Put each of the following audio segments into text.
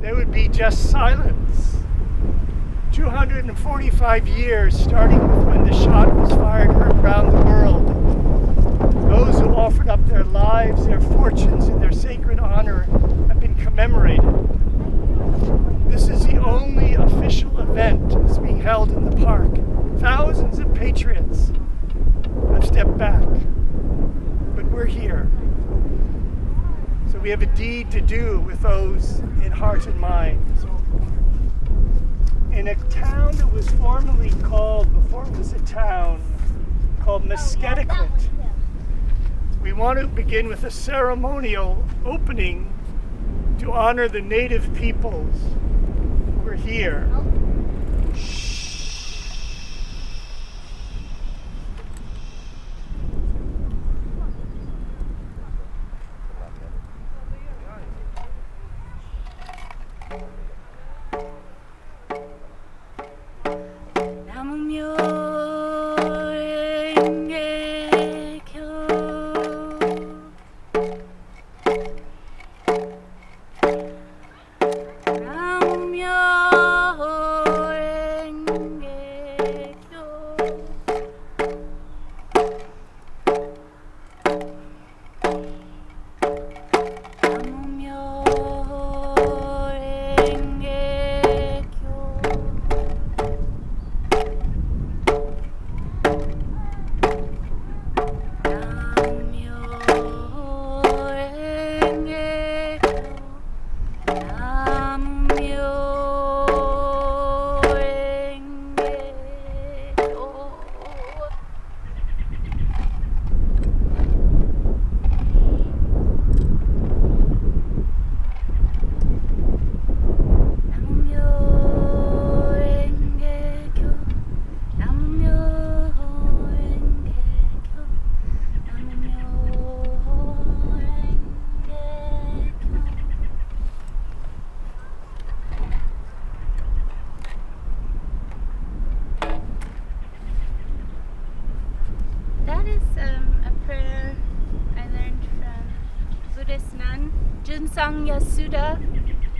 there would be just silence. 245 years, starting with when the shot was fired around the world. Those who offered up their lives, their fortunes, and their sacred honor have been commemorated. This is the only official event that's being held in the park. Thousands of patriots have stepped back, but we're here. So we have a deed to do with those in heart and mind. In a town that was formerly called, before it was a town, called Musketequit, we want to begin with a ceremonial opening to honor the native peoples who are here.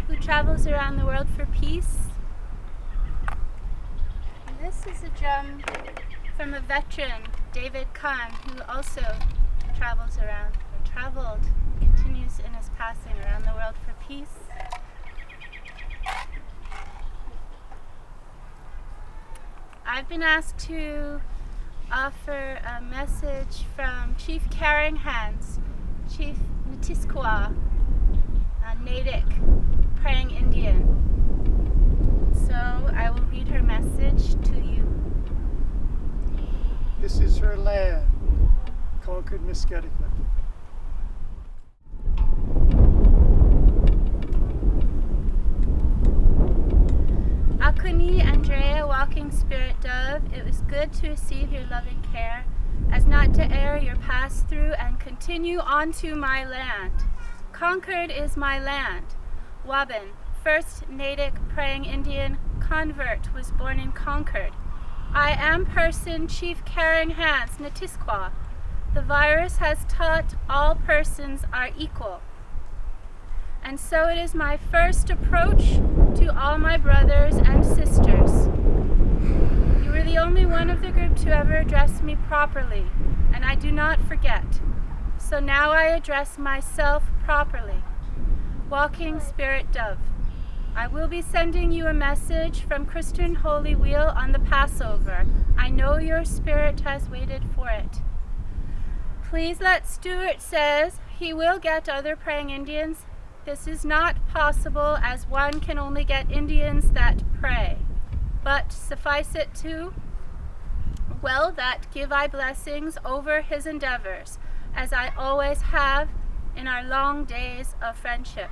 Who travels around the world for peace. And this is a drum from a veteran, David Kahn, who also travels around, or traveled, continues in his passing around the world for peace. I've been asked to offer a message from Chief Caring Hands, Chief Ntisqua, a Natick praying Indian. So I will read her message to you. This is her land, Concord, Musketequit. Akuni Andrea, walking spirit dove, it was good to receive your loving care, as not to err your pass through and continue on to my land. Concord is my land. Wabin, first Natick praying Indian convert, was born in Concord. I am person Chief Caring Hands, Ntisqua. The virus has taught all persons are equal. And so it is my first approach to all my brothers and sisters. You were the only one of the group to ever address me properly, and I do not forget. So now I address myself properly. Walking Spirit Dove, I will be sending you a message from Christian Holy Wheel on the Passover. I know your spirit has waited for it. Please let Stuart says he will get other praying Indians. This is not possible, as one can only get Indians that pray. But suffice it to, well, that give I blessings over his endeavors, as I always have in our long days of friendship.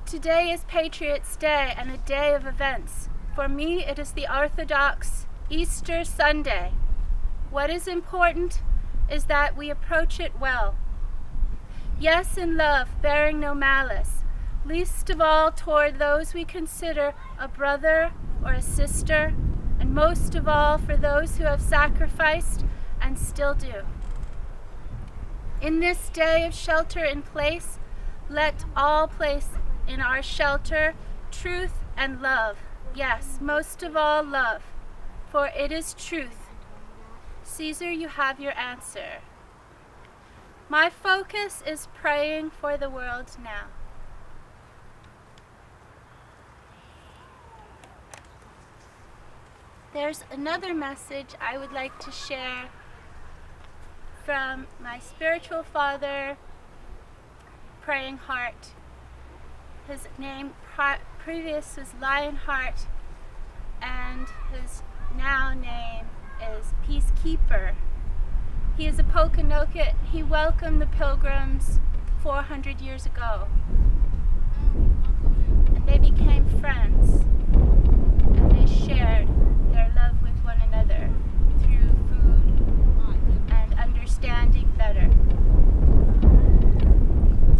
Today is Patriots' Day and a day of events. For me, it is the Orthodox Easter Sunday. What is important is that we approach it well. Yes, in love, bearing no malice, least of all toward those we consider a brother or a sister, and most of all for those who have sacrificed and still do. In this day of shelter in place, Let all place in our shelter truth and love. Yes, most of all love, for it is truth. Caesar, you have your answer. My focus is praying for the world now. There's another message I would like to share from my spiritual father, Praying Heart. His name previous was Lionheart, and his now name is Peacekeeper. He is a Pokanoket. He welcomed the Pilgrims 400 years ago, and they became friends, and they shared their love with one another through food and understanding better.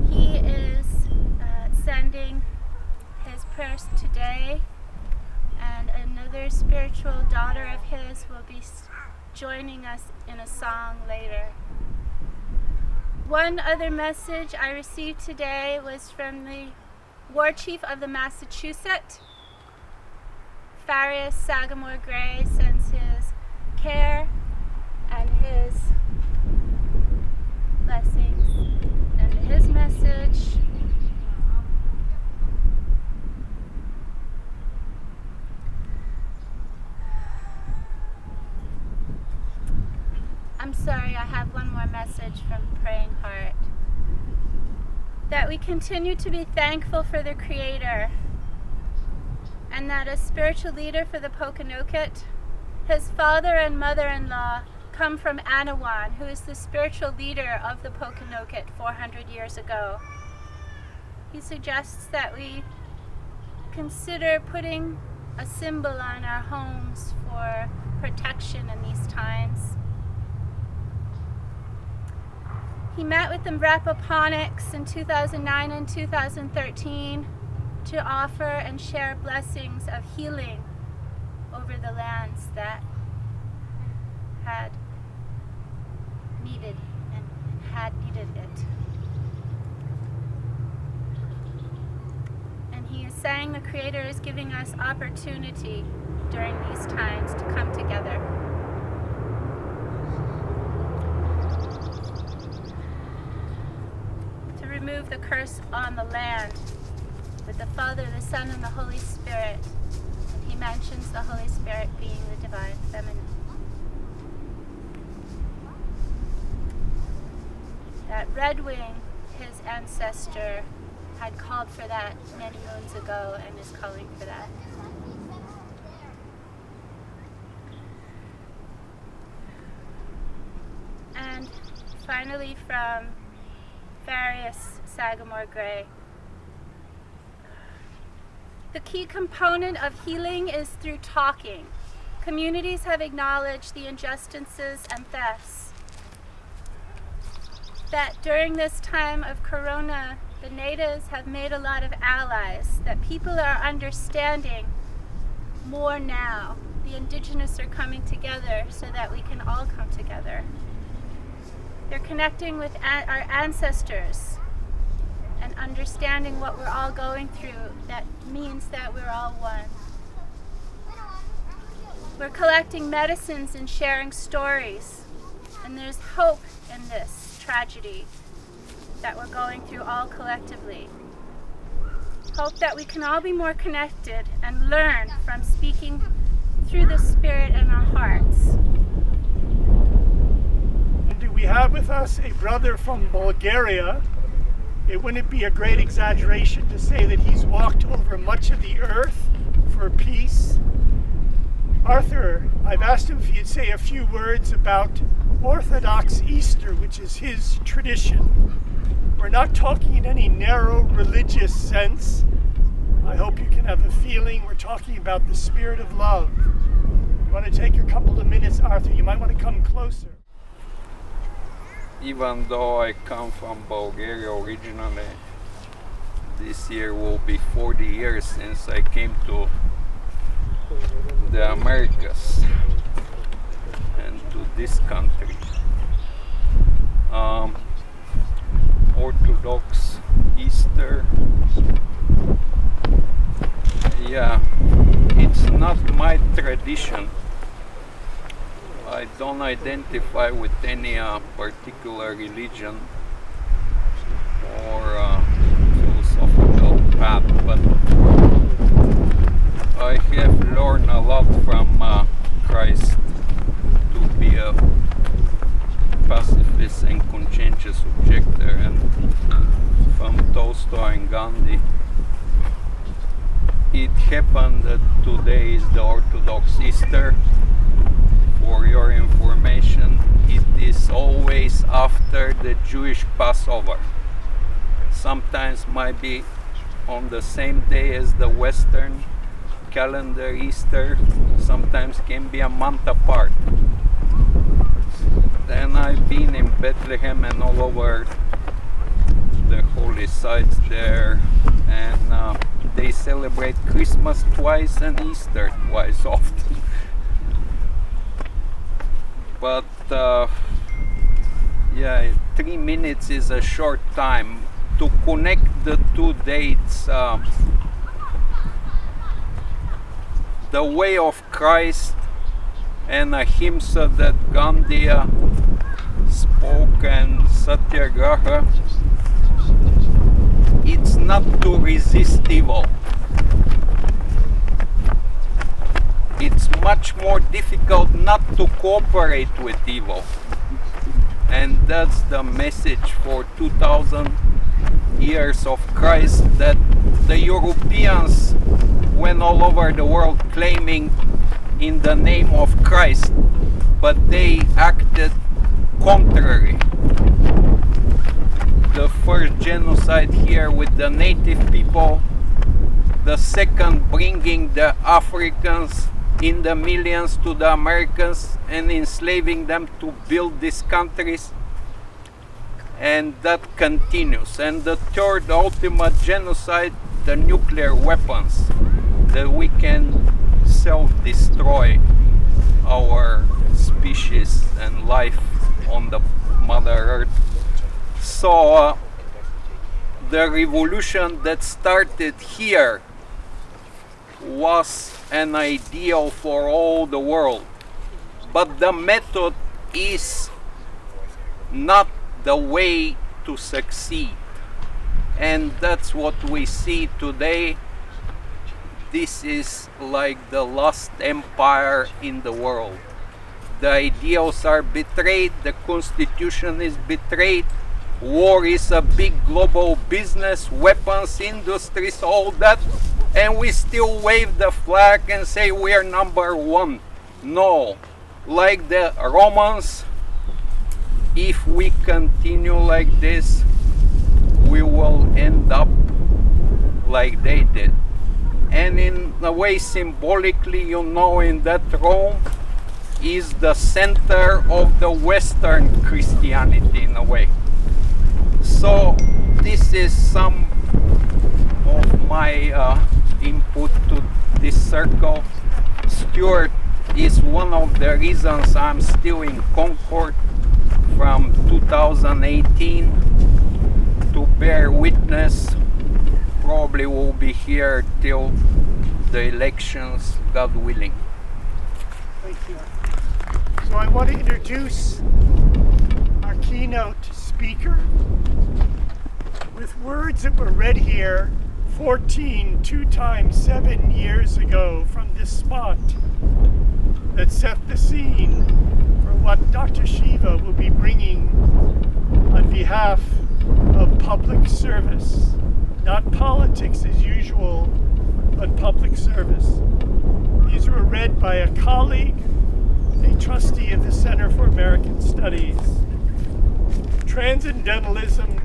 He is sending his prayers today, and another spiritual daughter of his will be joining us in a song later. One other message I received today was from the War Chief of the Massachusetts. Farius Sagamore Gray sends his care and his blessings and his message. I'm sorry, I have one more message from Praying Heart. That we continue to be thankful for the Creator, and that as spiritual leader for the Pokanoket, his father and mother-in-law come from Anawan, who is the spiritual leader of the Pokanoket 400 years ago. He suggests that we consider putting a symbol on our homes for protection in these times. He met with the Rapaponics in 2009 and 2013 to offer and share blessings of healing over the lands that had needed it. And he is saying the Creator is giving us opportunity during these times to come together. To remove the curse on the land with the Father, the Son, and the Holy Spirit. And he mentions the Holy Spirit being the divine feminine. That Redwing, his ancestor, had called for that many moons ago and is calling for that. And finally from Farius Sagamore Gray. The key component of healing is through talking. Communities have acknowledged the injustices and thefts. That during this time of Corona, the natives have made a lot of allies, that people are understanding more now. The indigenous are coming together so that we can all come together. They're connecting with our ancestors and understanding what we're all going through. That means that we're all one. We're collecting medicines and sharing stories, and there's hope in this tragedy that we're going through all collectively. Hope that we can all be more connected and learn from speaking through the Spirit in our hearts. And we have with us a brother from Bulgaria. It wouldn't be a great exaggeration to say that he's walked over much of the earth for peace. Arthur, I've asked him if he'd say a few words about Orthodox Easter, which is his tradition. We're not talking in any narrow religious sense. I hope you can have a feeling we're talking about the spirit of love. You want to take a couple of minutes, Arthur? You might want to come closer. Even though I come from Bulgaria originally, this year will be 40 years since I came to the Americas and to this country. Orthodox Easter. Yeah, it's not my tradition. I don't identify with any particular religion or philosophical path, but I have learned a lot from Christ to be a pacifist and conscientious objector, and from Tolstoy and Gandhi. It happened that today is the Orthodox Easter. For your information, it is always after the Jewish Passover. Sometimes might be on the same day as the Western calendar Easter, sometimes can be a month apart. Then I've been in Bethlehem and all over the holy sites there, and they celebrate Christmas twice and Easter twice often. But yeah, 3 minutes is a short time to connect the two dates. The way of Christ and ahimsa that Gandhi spoke, and satyagraha, it's not to resist evil. It's much more difficult not to cooperate with evil. And that's the message for 2000 years of Christ, that the Europeans went all over the world claiming in the name of Christ, but they acted contrary. The first genocide here with the native people, the second bringing the Africans in the millions to the Americans and enslaving them to build these countries, and that continues. And the third ultimate genocide, the nuclear weapons, that we can self-destroy our species and life on the Mother Earth. So the revolution that started here was an ideal for all the world, but the method is not the way to succeed, and that's what we see today. This is like the last empire in the world. The ideals are betrayed, the constitution is betrayed, war is a big global business, weapons, industries, all that, and we still wave the flag and say we are number one. No, like the Romans, if we continue like this, we will end up like they did. And in a way, symbolically, you know, in that Rome is the center of the Western Christianity in a way. So this is some of my input to this circle. Stuart is one of the reasons I'm still in Concord from 2018 to bear witness. Probably will be here till the elections, God willing. Thank you. So I want to introduce our keynote speaker with words that were read here 2 times 7 years ago from this spot that set the scene for what Dr. Shiva will be bringing on behalf of public service. Not politics as usual, but public service. These were read by a colleague, a trustee of the Center for American Studies. Transcendentalism,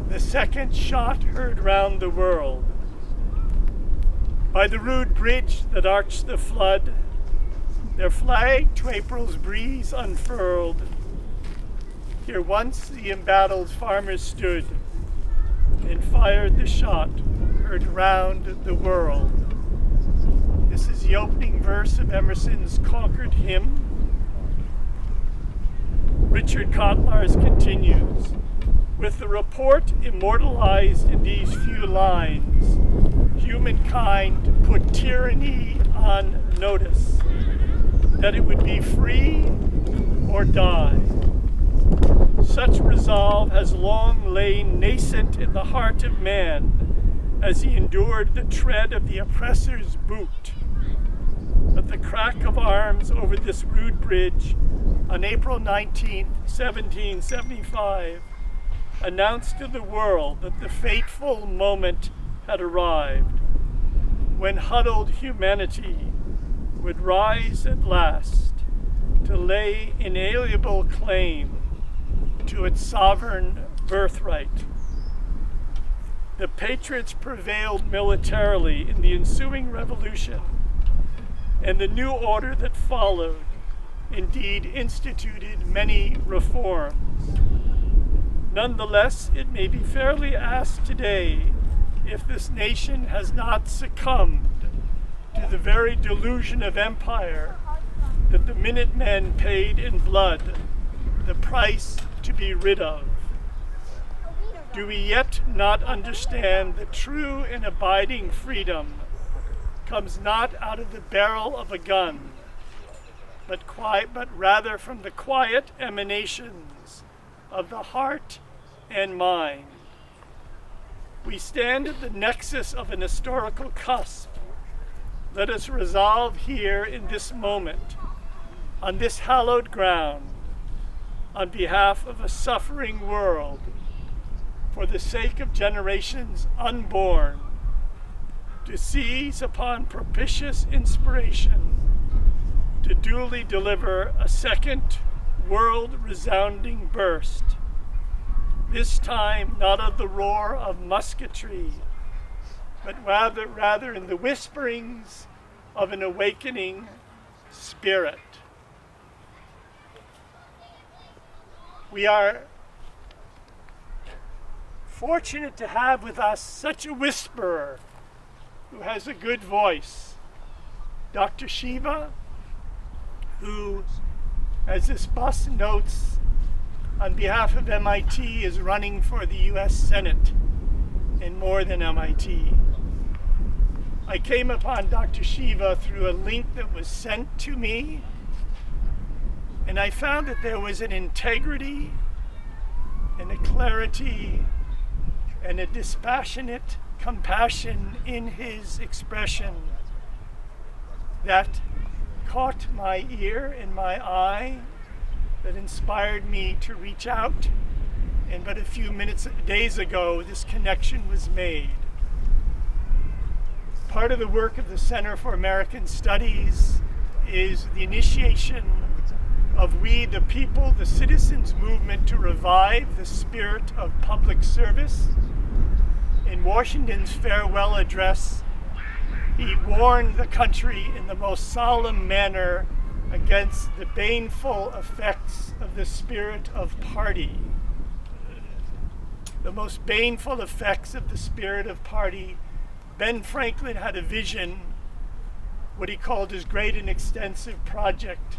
the second shot heard round the world. By the rude bridge that arched the flood, their flag to April's breeze unfurled. Here once the embattled farmers stood and fired the shot heard round the world. This is the opening verse of Emerson's Concord hymn. Richard Kotlar's continues. With the report immortalized in these few lines, humankind put tyranny on notice, that it would be free or die. Such resolve has long lain nascent in the heart of man as he endured the tread of the oppressor's boot. But the crack of arms over this rude bridge on April 19, 1775, announced to the world that the fateful moment had arrived, when huddled humanity would rise at last to lay inalienable claim to its sovereign birthright. The Patriots prevailed militarily in the ensuing revolution, and the new order that followed indeed instituted many reforms. Nonetheless, it may be fairly asked today if this nation has not succumbed to the very delusion of empire that the Minutemen paid in blood the price to be rid of. Do we yet not understand that true and abiding freedom comes not out of the barrel of a gun, but rather from the quiet emanations of the heart and mind? We stand at the nexus of an historical cusp. Let us resolve here in this moment, on this hallowed ground, on behalf of a suffering world, for the sake of generations unborn, to seize upon propitious inspiration, to duly deliver a second world-resounding burst, this time not of the roar of musketry, but rather in the whisperings of an awakening spirit. We are fortunate to have with us such a whisperer who has a good voice, Dr. Shiva, who, as this bus notes, on behalf of MIT is running for the US Senate, and more than MIT. I came upon Dr. Shiva through a link that was sent to me, and I found that there was an integrity and a clarity and a dispassionate compassion in his expression that caught my ear and my eye, that inspired me to reach out. And but a few days ago, this connection was made. Part of the work of the Center for American Studies is the initiation of We the People, the Citizens Movement to revive the spirit of public service. In Washington's farewell address, he warned the country in the most solemn manner against the baneful effects of the spirit of party. The most baneful effects of the spirit of party. Ben Franklin had a vision, what he called his great and extensive project,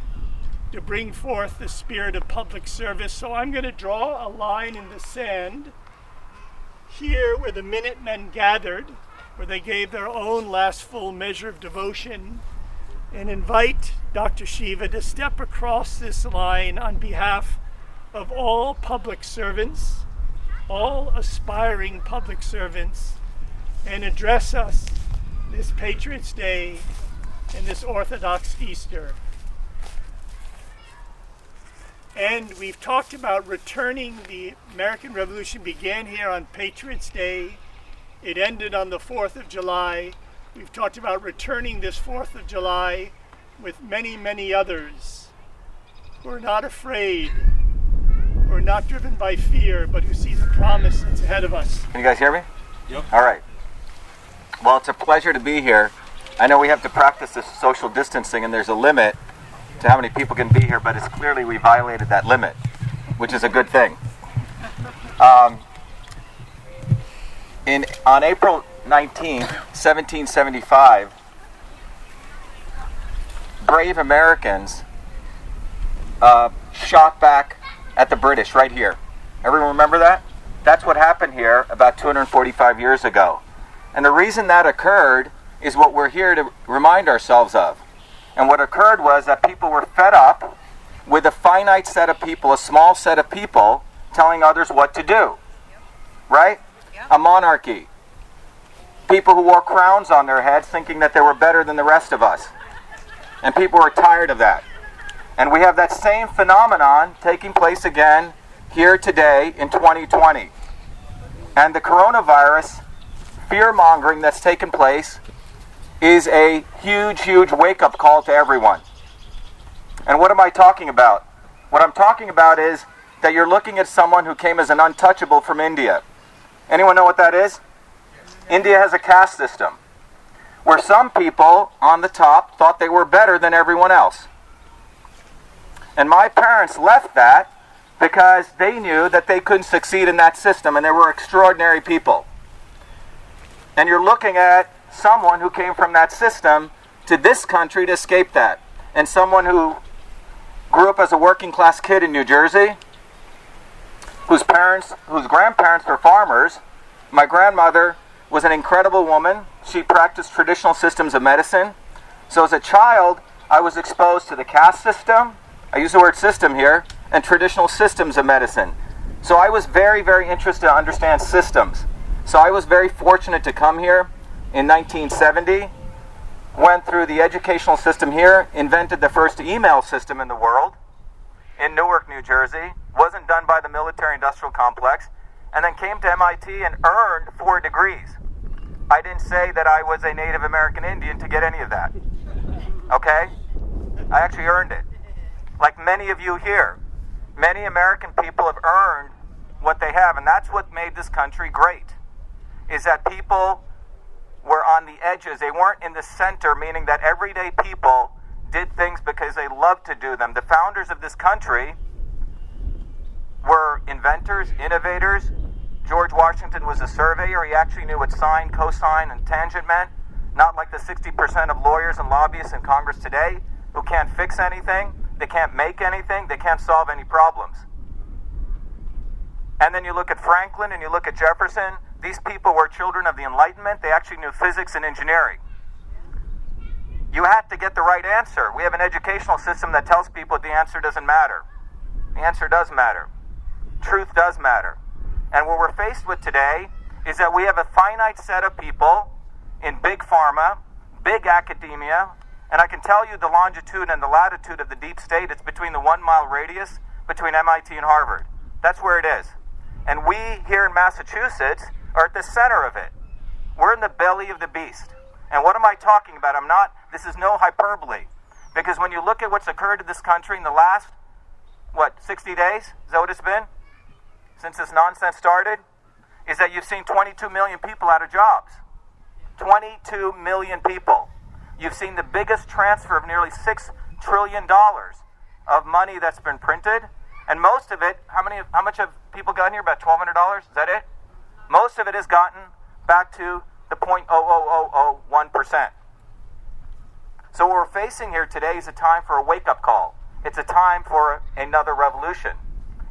to bring forth the spirit of public service. So I'm going to draw a line in the sand here where the Minutemen gathered, where they gave their own last full measure of devotion, and invite Dr. Shiva to step across this line on behalf of all public servants, all aspiring public servants, and address us this Patriots' Day and this Orthodox Easter. And we've talked about returning. The American Revolution began here on Patriots' Day. It ended on the 4th of July. We've talked about returning this 4th of July with many, many others who are not afraid, who are not driven by fear, but who see the promise that's ahead of us. Can you guys hear me? Yep. All right. Well, it's a pleasure to be here. I know we have to practice this social distancing, and there's a limit to how many people can be here, but it's clearly we violated that limit, which is a good thing. On April 19, 1775, brave Americans shot back at the British right here. Everyone remember that? That's what happened here about 245 years ago. And the reason that occurred is what we're here to remind ourselves of. And what occurred was that people were fed up with a finite set of people, a small set of people, telling others what to do. Right? A monarchy. People who wore crowns on their heads thinking that they were better than the rest of us. And people were tired of that. And we have that same phenomenon taking place again here today in 2020. And the coronavirus fear-mongering that's taken place is a huge, huge wake-up call to everyone. And what am I talking about? What I'm talking about is that you're looking at someone who came as an untouchable from India. Anyone know what that is? India has a caste system where some people on the top thought they were better than everyone else. And my parents left that because they knew that they couldn't succeed in that system, and they were extraordinary people. And you're looking at someone who came from that system to this country to escape that. And someone who grew up as a working class kid in New Jersey, whose grandparents were farmers. My grandmother was an incredible woman. She practiced traditional systems of medicine. So as a child, I was exposed to the caste system, I use the word system here, and traditional systems of medicine. So I was very, very interested to understand systems. So I was very fortunate to come here in 1970, went through the educational system here, invented the first email system in the world in Newark, New Jersey. Wasn't done by the military-industrial complex, and then came to MIT and earned 4 degrees. I didn't say that I was a Native American Indian to get any of that. Okay? I actually earned it. Like many of you here. Many American people have earned what they have, and that's what made this country great, is that people were on the edges. They weren't in the center, meaning that everyday people did things because they loved to do them. The founders of this country were inventors, innovators. George Washington was a surveyor. He actually knew what sine, cosine, and tangent meant. Not like the 60% of lawyers and lobbyists in Congress today who can't fix anything, they can't make anything, they can't solve any problems. And then you look at Franklin and you look at Jefferson. These people were children of the Enlightenment. They actually knew physics and engineering. You have to get the right answer. We have an educational system that tells people the answer doesn't matter. The answer does matter. Truth does matter. And what we're faced with today is that we have a finite set of people in big pharma, big academia, and I can tell you the longitude and the latitude of the deep state. It's between the 1 mile radius between MIT and Harvard. That's where it is. And we here in Massachusetts are at the center of it. We're in the belly of the beast. And what am I talking about? This is no hyperbole. Because when you look at what's occurred to this country in the last, 60 days? Is that what it's been? Since this nonsense started? Is that you've seen 22 million people out of jobs. 22 million people. You've seen the biggest transfer of nearly $6 trillion of money that's been printed. And most of it, how much have people gotten here? About $1,200? Is that it? Most of it has gotten back to the 0.00001%. So what we're facing here today is a time for a wake-up call. It's a time for another revolution.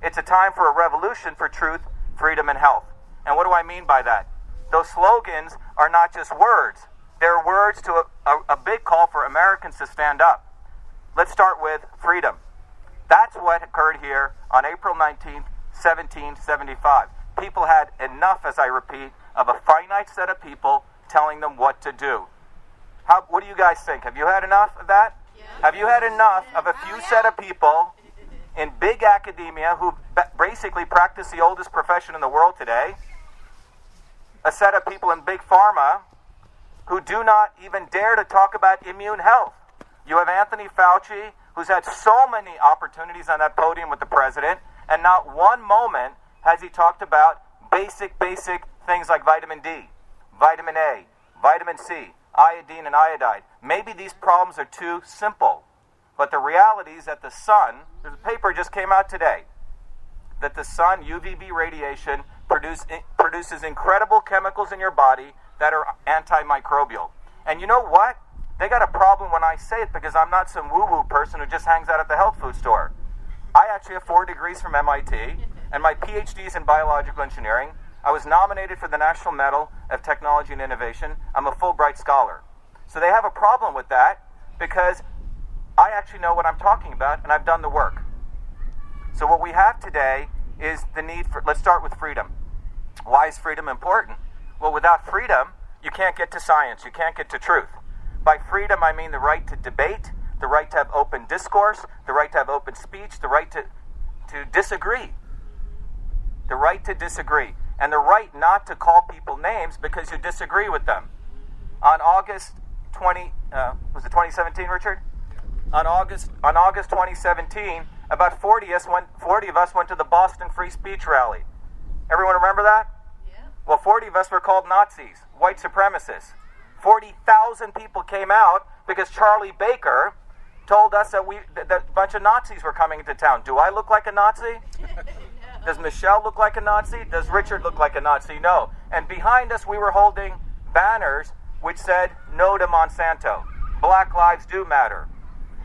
It's a time for a revolution for truth, freedom, and health. And what do I mean by that? Those slogans are not just words. They're words to a big call for Americans to stand up. Let's start with freedom. That's what occurred here on April 19th, 1775. People had enough, as I repeat, of a finite set of people telling them what to do. What do you guys think? Have you had enough of that? Yeah. Have you had enough of a few set of people in big academia who basically practice the oldest profession in the world today? A set of people in big pharma who do not even dare to talk about immune health. You have Anthony Fauci, who's had so many opportunities on that podium with the president, and not one moment has he talked about basic things like vitamin D, vitamin A, vitamin C, iodine and iodide. Maybe these problems are too simple, but the reality is that the sun, there's a paper just came out today, that the sun, UVB radiation, produces incredible chemicals in your body that are antimicrobial. And you know what? They got a problem when I say it because I'm not some woo-woo person who just hangs out at the health food store. I actually have 4 degrees from MIT. and my PhD is in biological engineering. I was nominated for the National Medal of Technology and Innovation. I'm a Fulbright scholar. So they have a problem with that because I actually know what I'm talking about and I've done the work. So what we have today is the need for, let's start with freedom. Why is freedom important? Well, without freedom, you can't get to science, you can't get to truth. By freedom, I mean the right to debate, the right to have open discourse, the right to have open speech, the right to disagree. The right to disagree. And the right not to call people names because you disagree with them. On August 2017, Richard? On August 2017, about 40 of us went to the Boston Free Speech Rally. Everyone remember that? Yeah. Well, 40 of us were called Nazis, white supremacists. 40,000 people came out because Charlie Baker told us that a bunch of Nazis were coming into town. Do I look like a Nazi? No. Does Michelle look like a Nazi? Does Richard look like a Nazi? No. And behind us we were holding banners which said, "No to Monsanto. Black lives do matter."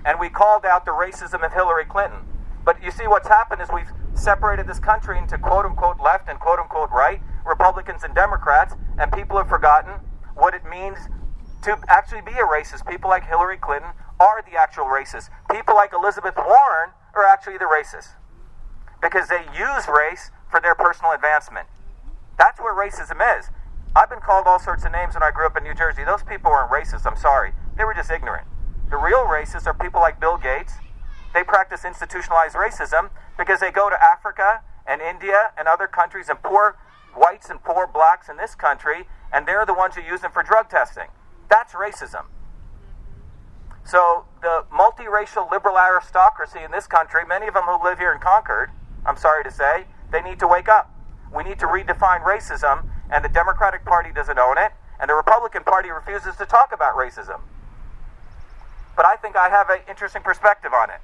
And we called out the racism of Hillary Clinton. But you see what's happened is we've separated this country into quote-unquote left and quote-unquote right, Republicans and Democrats, and people have forgotten what it means to actually be a racist. People like Hillary Clinton are the actual racists. People like Elizabeth Warren are actually the racists because they use race for their personal advancement. That's where racism is. I've been called all sorts of names when I grew up in New Jersey. Those people weren't racist, I'm sorry. They were just ignorant. The real racists are people like Bill Gates. They practice institutionalized racism because they go to Africa and India and other countries and poor whites and poor blacks in this country, and they're the ones who use them for drug testing. That's racism. So the multiracial liberal aristocracy in this country, many of them who live here in Concord, I'm sorry to say, they need to wake up. We need to redefine racism, and the Democratic Party doesn't own it, and the Republican Party refuses to talk about racism. But I think I have an interesting perspective on it.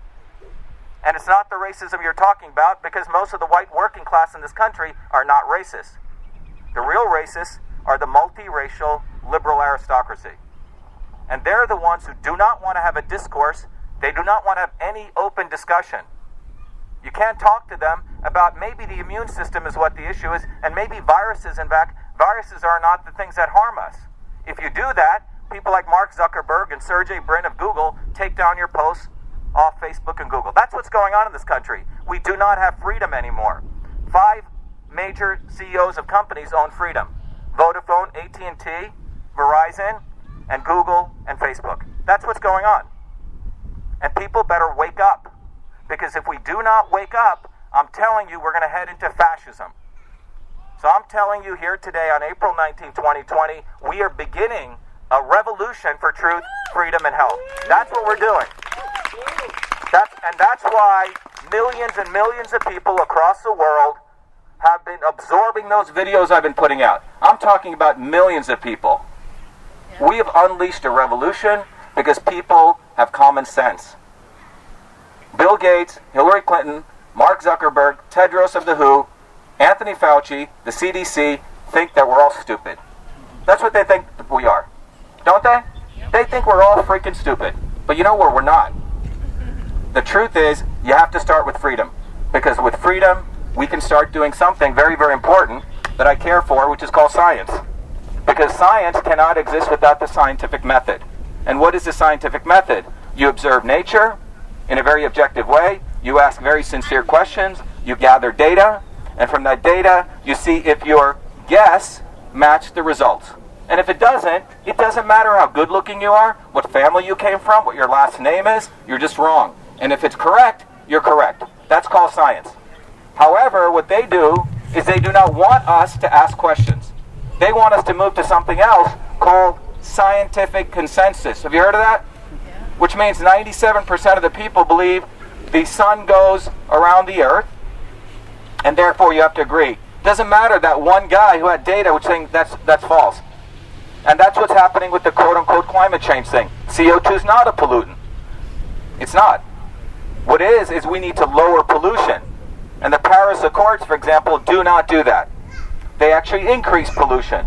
And it's not the racism you're talking about, because most of the white working class in this country are not racist. The real racists are the multiracial liberal aristocracy. And they're the ones who do not want to have a discourse. They do not want to have any open discussion. You can't talk to them about maybe the immune system is what the issue is, and maybe viruses. In fact, viruses are not the things that harm us. If you do that, people like Mark Zuckerberg and Sergey Brin of Google take down your posts off Facebook and Google. That's what's going on in this country. We do not have freedom anymore. 5 major CEOs of companies own freedom. Vodafone, AT&T, Verizon, and Google and Facebook. That's what's going on. And people better wake up. Because if we do not wake up, I'm telling you, we're going to head into fascism. So I'm telling you here today on April 19, 2020, we are beginning a revolution for truth, freedom, and health. That's what we're doing. That's why millions and millions of people across the world have been absorbing those videos I've been putting out. I'm talking about millions of people. Yeah. We have unleashed a revolution because people have common sense. Bill Gates, Hillary Clinton, Mark Zuckerberg, Tedros of the WHO, Anthony Fauci, the CDC think that we're all stupid. That's what they think we are. Don't they? Yep. They think we're all freaking stupid. But you know what? We're not. The truth is, you have to start with freedom. Because with freedom, we can start doing something very, very important that I care for, which is called science. Because science cannot exist without the scientific method. And what is the scientific method? You observe nature in a very objective way. You ask very sincere questions. You gather data. And from that data, you see if your guess matched the results. And if it doesn't matter how good looking you are, what family you came from, what your last name is, you're just wrong. And if it's correct, you're correct. That's called science. However, what they do is they do not want us to ask questions. They want us to move to something else called scientific consensus. Have you heard of that? Yeah. Which means 97% of the people believe the sun goes around the earth, and therefore you have to agree. Doesn't matter that one guy who had data which saying that's false. And that's what's happening with the quote-unquote climate change thing. CO2 is not a pollutant. It's not. What it is we need to lower pollution. And the Paris Accords, for example, do not do that. They actually increase pollution.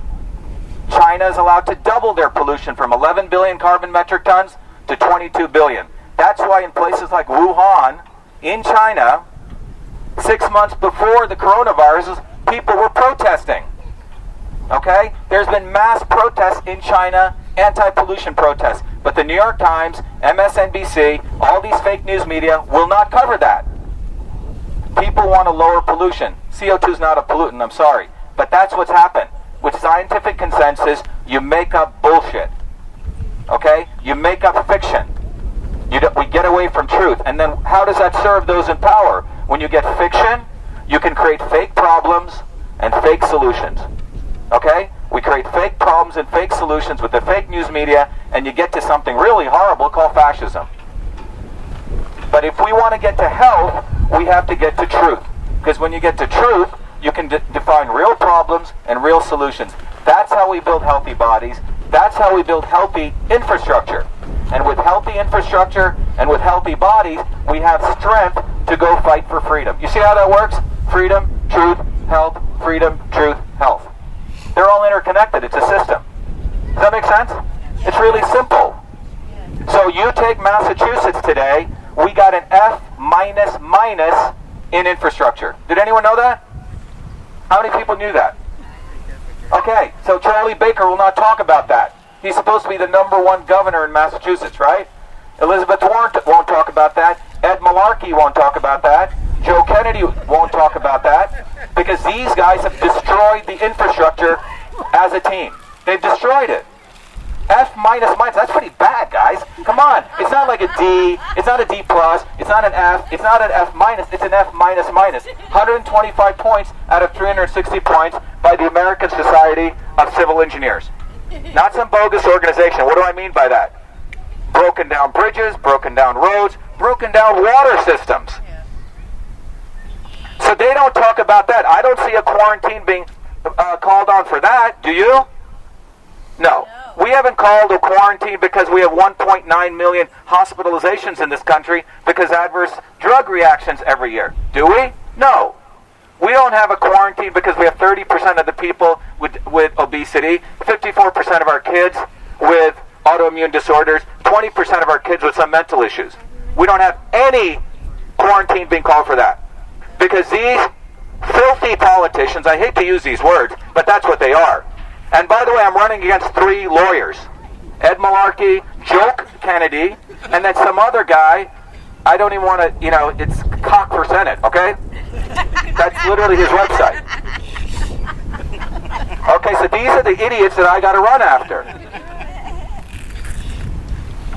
China is allowed to double their pollution from 11 billion carbon metric tons to 22 billion. That's why in places like Wuhan, in China, 6 months before the coronavirus, people were protesting. Okay? There's been mass protests in China, anti-pollution protests. But the New York Times, MSNBC, all these fake news media will not cover that. People want to lower pollution. CO2 is not a pollutant, I'm sorry. But that's what's happened. With scientific consensus, you make up bullshit. Okay? You make up fiction. We get away from truth. And then how does that serve those in power? When you get fiction, you can create fake problems and fake solutions. Okay? We create fake problems and fake solutions with the fake news media, and you get to something really horrible called fascism. But if we want to get to health, we have to get to truth. Because when you get to truth, you can define real problems and real solutions. That's how we build healthy bodies. That's how we build healthy infrastructure. And with healthy infrastructure and with healthy bodies, we have strength to go fight for freedom. You see how that works? Freedom, truth, health, freedom, truth, health. They're all interconnected. It's a system. Does that make sense? It's really simple. So you take Massachusetts today, we got an F minus in infrastructure. Did anyone know that? How many people knew that? Okay, so Charlie Baker will not talk about that. He's supposed to be the #1 governor in Massachusetts, right? Elizabeth Warren won't talk about that. Ed Malarkey won't talk about that. Joe Kennedy won't talk about that. Because these guys have destroyed the infrastructure as a team. They've destroyed it. F minus, that's pretty bad, guys. Come on. It's not like a D. It's not a D plus. It's not an F. It's not an F minus. It's an F minus. 125 points out of 360 points by the American Society of Civil Engineers. Not some bogus organization. What do I mean by that? Broken down bridges, broken down roads, broken down water systems. So they don't talk about that. I don't see a quarantine being called on for that. Do you? No. We haven't called a quarantine because we have 1.9 million hospitalizations in this country because adverse drug reactions every year. Do we? No. We don't have a quarantine because we have 30% of the people with obesity, 54% of our kids with autoimmune disorders, 20% of our kids with some mental issues. We don't have any quarantine being called for that. Because these filthy politicians, I hate to use these words, but that's what they are. And by the way, I'm running against 3 lawyers. Ed Malarkey, Joe Kennedy, and then some other guy. I don't even want to, it's Cock for Senate, okay? That's literally his website. Okay, so these are the idiots that I got to run after.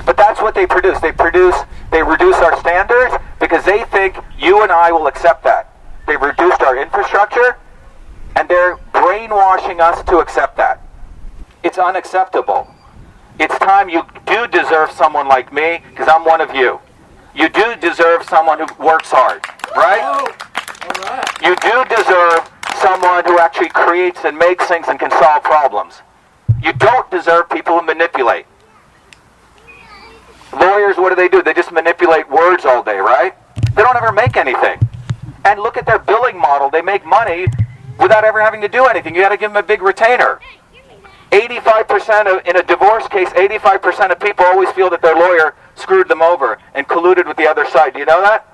But that's what they produce. They reduce our standards because they think you and I will accept that. They've reduced our infrastructure, and they're brainwashing us to accept that. It's unacceptable. It's time. You do deserve someone like me, because I'm one of you. You do deserve someone who works hard, right? All right. You do deserve someone who actually creates and makes things and can solve problems. You don't deserve people who manipulate. Lawyers, what do? They just manipulate words all day, right? They don't ever make anything. And look at their billing model. They make money without ever having to do anything. You got to give them a big retainer. 85% in a divorce case, 85% of people always feel that their lawyer screwed them over and colluded with the other side. Do you know that?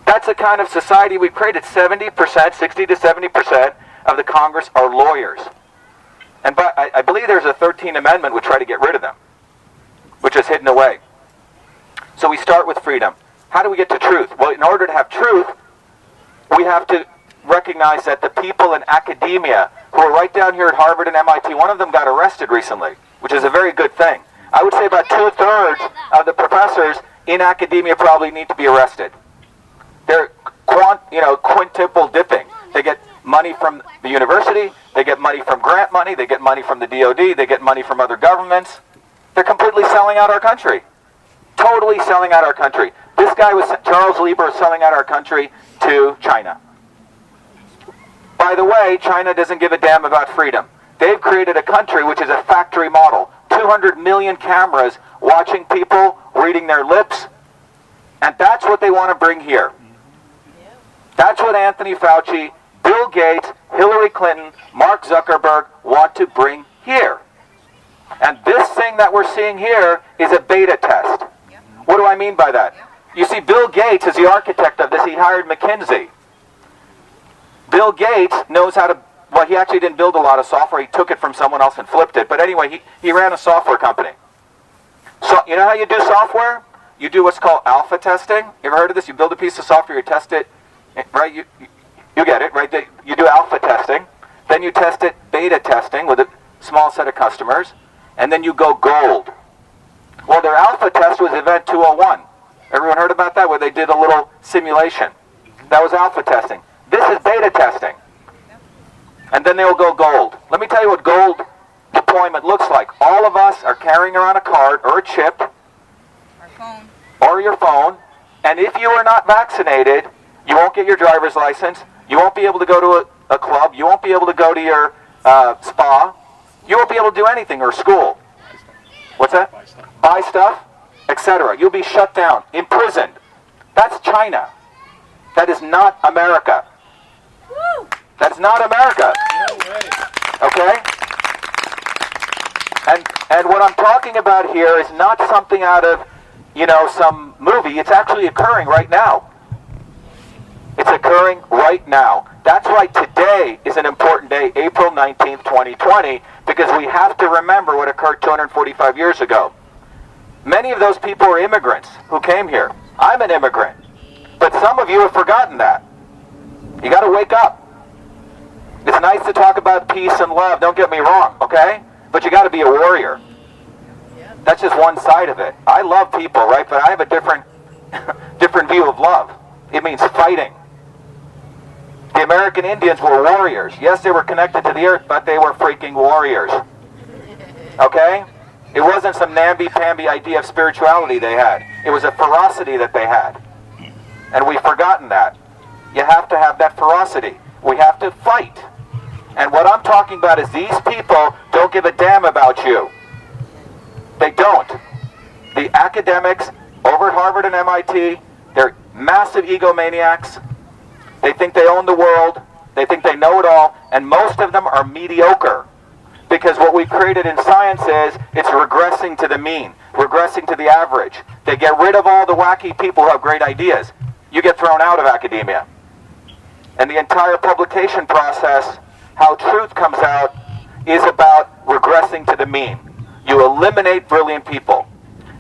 That's the kind of society we've created. 70%, 60 to 70% of the Congress are lawyers. And I believe there's a 13th Amendment which try to get rid of them, which is hidden away. So we start with freedom. How do we get to truth? Well, in order to have truth, we have to recognize that the people in academia who are right down here at Harvard and MIT, one of them got arrested recently, which is a very good thing. I would say about 2/3 of the professors in academia probably need to be arrested. They're quintuple dipping. They get money from the university, they get money from grant money, they get money from the DOD, they get money from other governments. They're completely selling out our country. Totally selling out our country. This guy Charles Lieber is selling out our country to China. By the way, China doesn't give a damn about freedom. They've created a country which is a factory model. 200 million cameras watching people, reading their lips, and that's what they want to bring here. That's what Anthony Fauci, Bill Gates, Hillary Clinton, Mark Zuckerberg want to bring here. And this thing that we're seeing here is a beta test. What do I mean by that? You see, Bill Gates is the architect of this. He hired McKinsey. Bill Gates knows how to, well, he actually didn't build a lot of software. He took it from someone else and flipped it. But anyway, he ran a software company. So, you know how you do software? You do what's called alpha testing. You ever heard of this? You build a piece of software, you test it, right? You get it, right? You do alpha testing. Then you test it beta testing with a small set of customers. And then you go gold. Well, their alpha test was Event 201. Everyone heard about that, where they did a little simulation? That was alpha testing. This is beta testing. And then they'll go gold. Let me tell you what gold deployment looks like. All of us are carrying around a card or a chip. Our phone. Or your phone. And if you are not vaccinated, you won't get your driver's license. You won't be able to go to a club. You won't be able to go to your spa. You won't be able to do anything, or school. What's that? Buy stuff, etc. You'll be shut down, imprisoned. That's China. That is not America. Woo! That's not America. No way. Okay? And what I'm talking about here is not something out of, some movie. It's actually occurring right now. It's occurring right now. That's why today is an important day, April 19th, 2020, because we have to remember what occurred 245 years ago. Many of those people are immigrants who came here. I'm an immigrant. But some of you have forgotten that. You got to wake up. It's nice to talk about peace and love, don't get me wrong, okay? But you got to be a warrior. That's just one side of it. I love people, right? But I have a different view of love. It means fighting. The American Indians were warriors. Yes, they were connected to the earth, but they were freaking warriors. Okay? It wasn't some namby-pamby idea of spirituality they had. It was a ferocity that they had. And we've forgotten that. You have to have that ferocity. We have to fight. And what I'm talking about is these people don't give a damn about you. They don't. The academics over at Harvard and MIT, they're massive egomaniacs. They think they own the world. They think they know it all. And most of them are mediocre. Because what we've created in science is it's regressing to the mean, regressing to the average. They get rid of all the wacky people who have great ideas. You get thrown out of academia. And the entire publication process, how truth comes out, is about regressing to the mean. You eliminate brilliant people.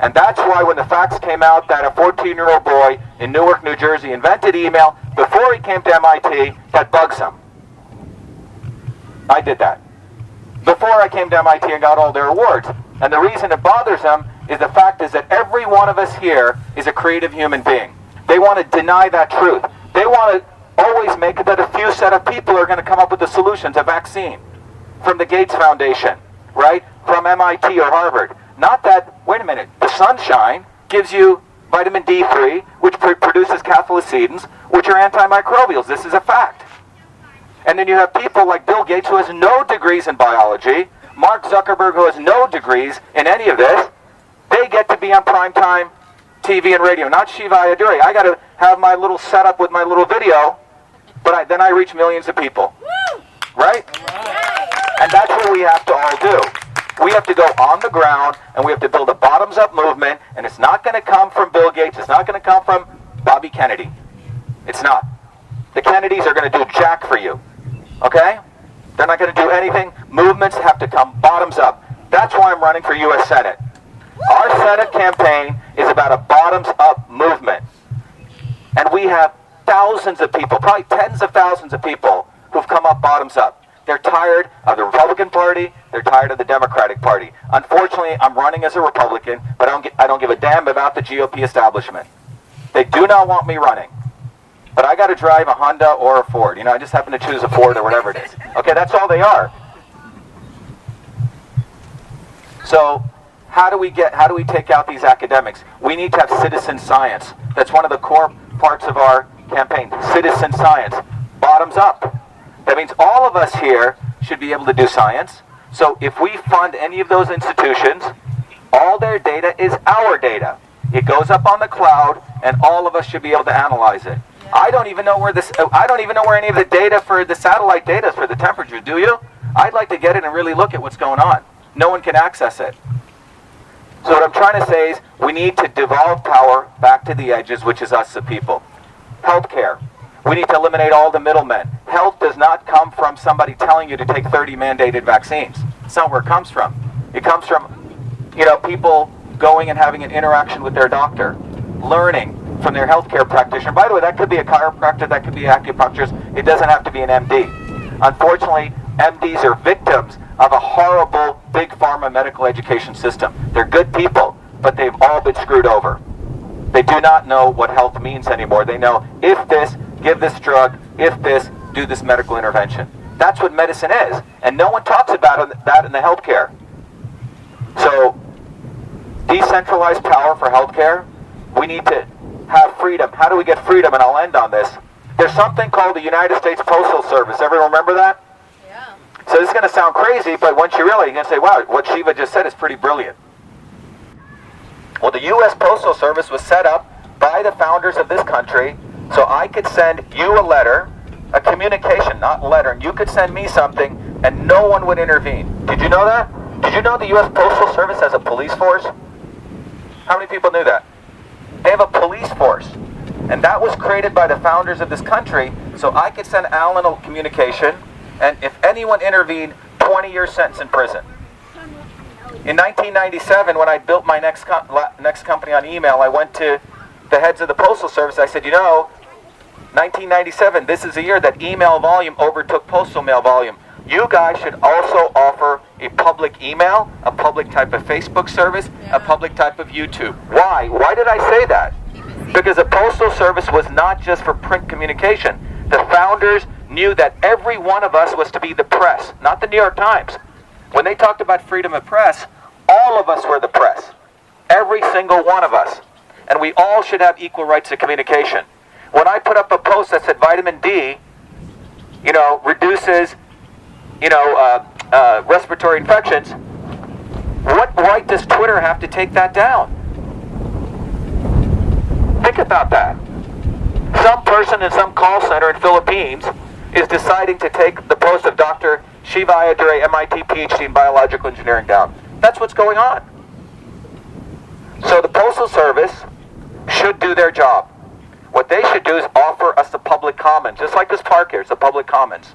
And that's why when the facts came out that a 14-year-old boy in Newark, New Jersey invented email before he came to MIT, that bugs him. I did that. Before I came to MIT and got all their awards. And the reason it bothers them is the fact is that every one of us here is a creative human being. They want to deny that truth. They want to always make it that a few set of people are going to come up with the solutions, a vaccine. From the Gates Foundation, right? From MIT or Harvard. Not that, wait a minute, the sunshine gives you vitamin D3, which produces cathelicidins, which are antimicrobials. This is a fact. And then you have people like Bill Gates, who has no degrees in biology, Mark Zuckerberg, who has no degrees in any of this. They get to be on primetime TV and radio. Not Shiva Ayyadurai. I got to have my little setup with my little video, but then I reach millions of people. Right? And that's what we have to all do. We have to go on the ground, and we have to build a bottoms-up movement, and it's not going to come from Bill Gates. It's not going to come from Bobby Kennedy. It's not. The Kennedys are going to do jack for you. Okay? They're not going to do anything. Movements have to come bottoms up. That's why I'm running for U.S. Senate. Our Senate campaign is about a bottoms-up movement. And we have thousands of people, probably tens of thousands of people who've come up bottoms up. They're tired of the Republican Party. They're tired of the Democratic Party. Unfortunately, I'm running as a Republican, but I don't give a damn about the GOP establishment. They do not want me running. But I got to drive a Honda or a Ford. I just happen to choose a Ford or whatever it is. Okay, that's all they are. So how do we take out these academics? We need to have citizen science. That's one of the core parts of our campaign. Citizen science. Bottoms up. That means all of us here should be able to do science. So if we fund any of those institutions, all their data is our data. It goes up on the cloud, and all of us should be able to analyze it. I don't even know where any of the data for the satellite data is for the temperature. Do you? I'd like to get it and really look at what's going on. No one can access it. So what I'm trying to say is we need to devolve power back to the edges, which is us, the people. Healthcare. We need to eliminate all the middlemen. Health does not come from somebody telling you to take 30 mandated vaccines. That's not where it comes from. It comes from, people going and having an interaction with their doctor, learning from their healthcare practitioner. By the way, that could be a chiropractor, that could be an acupuncturist. It doesn't have to be an MD. Unfortunately, MDs are victims of a horrible big pharma medical education system. They're good people, but they've all been screwed over. They do not know what health means anymore. They know, if this, give this drug, if this, do this medical intervention. That's what medicine is. And no one talks about that in the healthcare. So, decentralized power for healthcare. We need to have freedom. How do we get freedom? And I'll end on this. There's something called the United States Postal Service. Everyone remember that? Yeah. So this is going to sound crazy, but once you realize, you're going to say, wow, what Shiva just said is pretty brilliant. Well, the U.S. Postal Service was set up by the founders of this country, so I could send you a letter, a communication, not a letter, and you could send me something, and no one would intervene. Did you know that? Did you know the U.S. Postal Service has a police force? How many people knew that? They have a police force. And that was created by the founders of this country, so I could send Alan a communication, and if anyone intervened, 20-year sentence in prison. In 1997, when I built my next company on email, I went to the heads of the Postal Service. I said, 1997, this is the year that email volume overtook postal mail volume. You guys should also offer a public email, a public type of Facebook service, a public type of YouTube. Why? Why did I say that? Because the Postal Service was not just for print communication. The founders knew that every one of us was to be the press, not the New York Times. When they talked about freedom of press, all of us were the press. Every single one of us. And we all should have equal rights to communication. When I put up a post that said vitamin D, reduces, respiratory infections, what right does Twitter have to take that down? Think about that. Some person in some call center in Philippines is deciding to take the post of Dr. Shiva Ayyadurai, MIT PhD in biological engineering down. That's what's going on. So the Postal Service should do their job. What they should do is offer us the public commons, just like this park here, it's the public commons.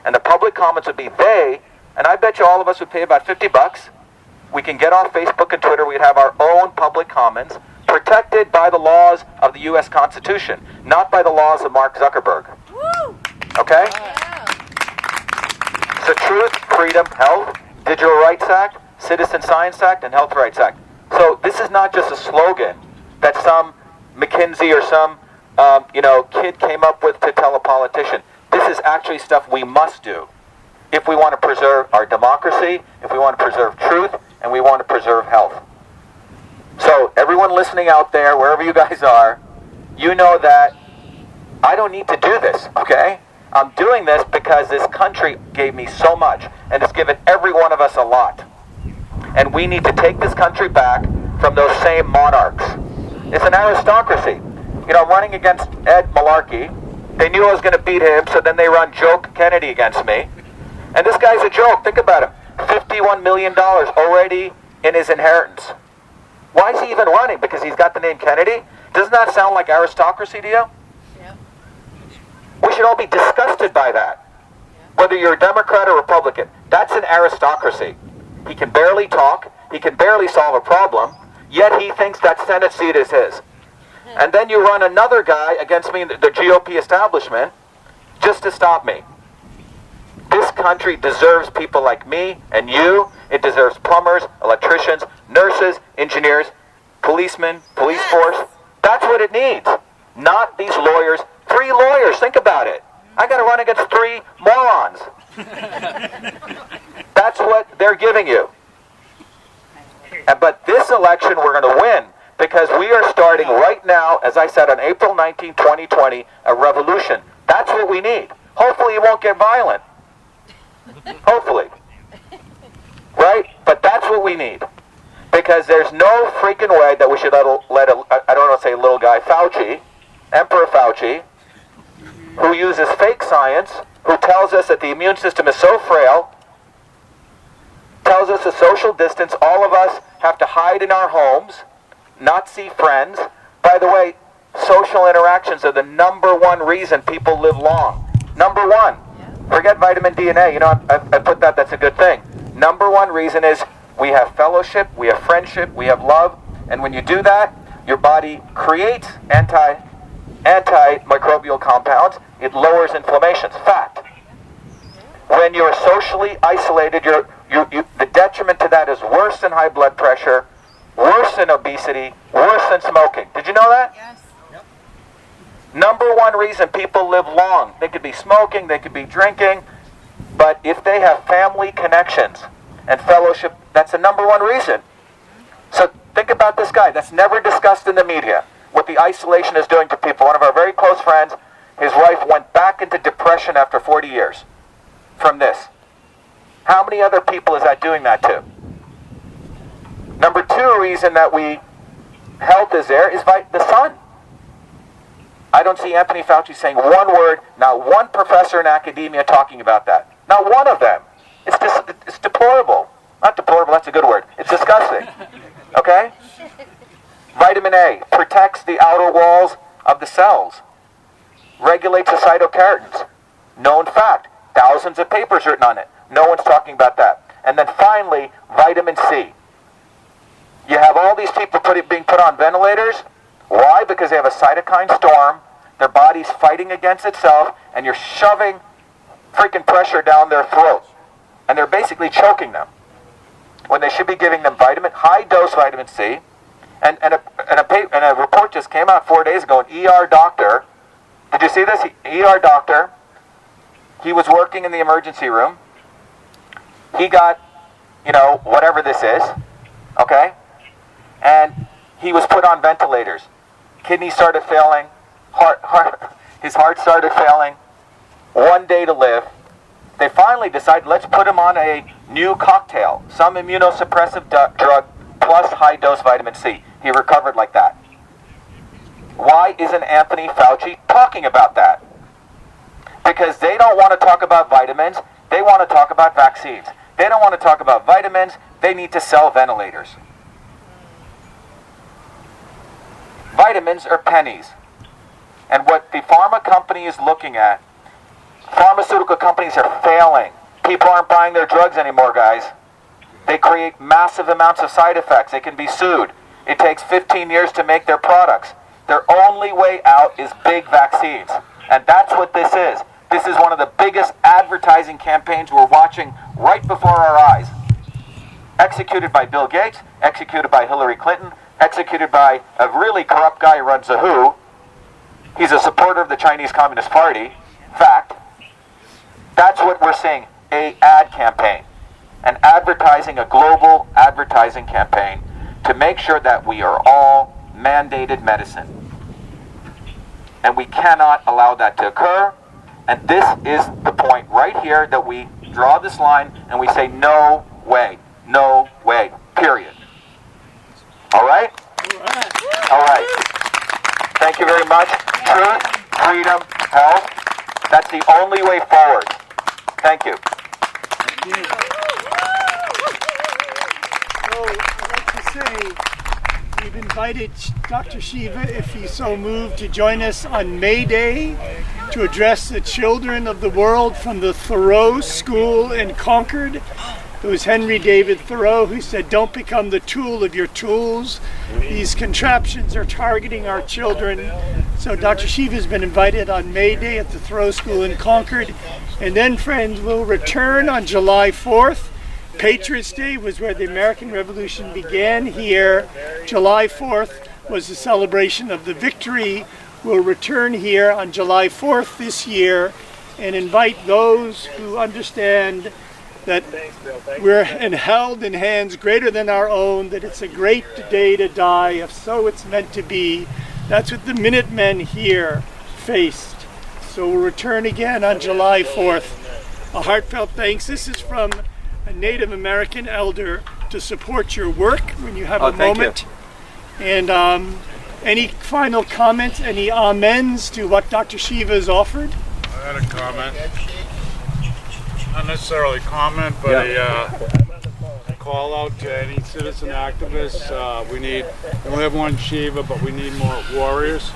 And the public commons would be and I bet you all of us would pay about $50. We can get off Facebook and Twitter, we'd have our own public commons, protected by the laws of the U.S. Constitution, not by the laws of Mark Zuckerberg. Woo! Okay? Yeah. So Truth, Freedom, Health, Digital Rights Act, Citizen Science Act, and Health Rights Act. So this is not just a slogan that some McKinsey or some kid came up with to tell a politician. This is actually stuff we must do if we want to preserve our democracy, if we want to preserve truth, and we want to preserve health. So everyone listening out there, wherever you guys are, you know that I don't need to do this, okay? I'm doing this because this country gave me so much, and it's given every one of us a lot. And we need to take this country back from those same monarchs. It's an aristocracy. I'm running against Ed Malarkey. They knew I was going to beat him, so then they run Joe Kennedy against me. And this guy's a joke. Think about him. $51 million already in his inheritance. Why is he even running? Because he's got the name Kennedy? Doesn't that sound like aristocracy to you? Yeah. We should all be disgusted by that. Whether you're a Democrat or Republican, that's an aristocracy. He can barely talk. He can barely solve a problem. Yet he thinks that Senate seat is his. And then you run another guy against me, the GOP establishment, just to stop me. This country deserves people like me and you. It deserves plumbers, electricians, nurses, engineers, policemen, police force. That's what it needs. Not these lawyers. 3 lawyers, think about it. I got to run against 3 morons. That's what they're giving you. But this election we're going to win because we are starting right now, as I said, on April 19, 2020, a revolution. That's what we need. Hopefully it won't get violent. Hopefully. Right? But that's what we need. Because there's no freaking way that we should let I don't want to say little guy, Fauci, Emperor Fauci, who uses fake science, who tells us that the immune system is so frail, tells tells us to social distance. All of us have to hide in our homes, not see friends. By the way, social interactions are the number one reason people live long. Number one. Forget vitamin D and A. You know, I put that. That's a good thing. Number one reason is we have fellowship, we have friendship, we have love. And when you do that, your body creates antimicrobial compounds. It lowers inflammation. Fact. When you're socially isolated, the detriment to that is worse than high blood pressure, worse than obesity, worse than smoking. Did you know that? Yes. Number one reason people live long. They could be smoking, they could be drinking, but if they have family connections and fellowship, that's the number one reason. So think about this guy. That's never discussed in the media, what the isolation is doing to people. One of our very close friends, his wife went back into depression after 40 years from this. How many other people is that doing that to? Number two reason that health is there is by the sun. I don't see Anthony Fauci saying one word, not one professor in academia talking about that. Not one of them. It's deplorable. Not deplorable, that's a good word. It's disgusting. Okay? Vitamin A protects the outer walls of the cells. Regulates the cytokeratins. Known fact. Thousands of papers written on it. No one's talking about that. And then finally, vitamin C. You have all these people being put on ventilators. Why? Because they have a cytokine storm. Their body's fighting against itself, and you're shoving freaking pressure down their throat. And they're basically choking them. When they should be giving them high-dose vitamin C. And a report just came out 4 days ago, an ER doctor. Did you see this? ER doctor. He was working in the emergency room. He got, whatever this is. Okay? And he was put on ventilators. Kidneys started failing. His heart started failing. 1 day to live. They finally decided, let's put him on a new cocktail. Some immunosuppressive drug plus high-dose vitamin C. He recovered like that. Why isn't Anthony Fauci talking about that? Because they don't want to talk about vitamins. They want to talk about vaccines. They don't want to talk about vitamins. They need to sell ventilators. Vitamins are pennies. And what the pharma company is looking at, pharmaceutical companies are failing. People aren't buying their drugs anymore, guys. They create massive amounts of side effects. They can be sued. It takes 15 years to make their products. Their only way out is big vaccines. And that's what this is. This is one of the biggest advertising campaigns we're watching right before our eyes. Executed by Bill Gates, executed by Hillary Clinton, executed by a really corrupt guy who runs the WHO. He's a supporter of the Chinese Communist Party. Fact. That's what we're seeing. An ad campaign. An advertising, a global advertising campaign to make sure that we are all mandated medicine. And we cannot allow that to occur. And this is the point right here that we draw this line and we say no way. No way. Period. All right? All right. Thank you very much. Truth, freedom, health. That's the only way forward. Thank you. So I'd like to say we've invited Dr. Shiva, if he's so moved, to join us on May Day to address the children of the world from the Thoreau School in Concord. It was Henry David Thoreau who said, "Don't become the tool of your tools. These contraptions are targeting our children." So Dr. Shiva has been invited on May Day at the Thoreau School in Concord. And then, friends, we'll return on July 4th. Patriots Day was where the American Revolution began here. July 4th was the celebration of the victory. We'll return here on July 4th this year and invite those who understand that we're held in hands greater than our own, that it's a great day to die, if so it's meant to be. That's what the Minutemen here faced. So we'll return again on July 4th. A heartfelt thanks. This is from a Native American elder to support your work when you have a moment. And any final comments, any amens to what Dr. Shiva has offered? I had a comment. Not necessarily comment, but a call out to any citizen activists. We only have one Shiva, but we need more warriors.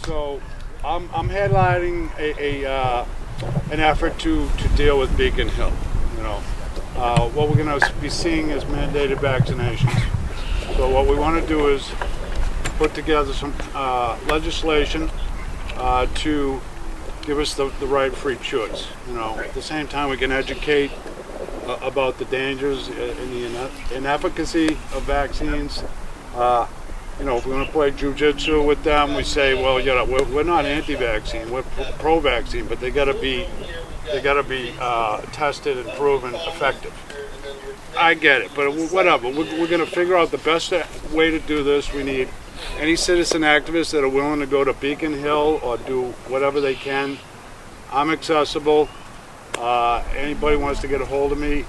So I'm headlining an effort to deal with Beacon Hill. What we're going to be seeing is mandated vaccinations. So what we want to do is put together some legislation to give us the right free choice. At the same time, we can educate about the dangers and the inefficacy of vaccines. If we want to play jujitsu with them, we say, well, we're not anti-vaccine, we're pro-vaccine, but they got to be tested and proven effective. I get it, but whatever. We're going to figure out the best way to do this. We need any citizen activists that are willing to go to Beacon Hill or do whatever they can. I'm accessible. Anybody wants to get a hold of me, you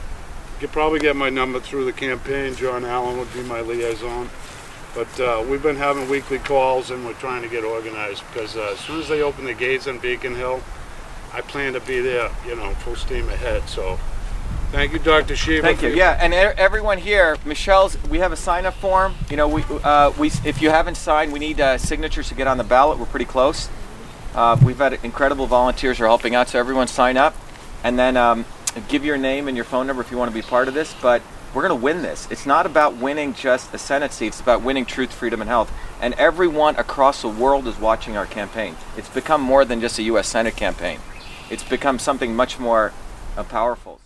can probably get my number through the campaign. John Allen would be my liaison. But we've been having weekly calls and we're trying to get organized because as soon as they open the gates on Beacon Hill, I plan to be there, full steam ahead. So thank you, Dr. Shiva. Thank you. Yeah, and everyone here, we have a sign-up form. If you haven't signed, we need signatures to get on the ballot. We're pretty close. We've had incredible volunteers who are helping out, so everyone sign up. And then give your name and your phone number if you want to be part of this. But we're going to win this. It's not about winning just a Senate seat. It's about winning truth, freedom, and health. And everyone across the world is watching our campaign. It's become more than just a U.S. Senate campaign. It's become something much more powerful.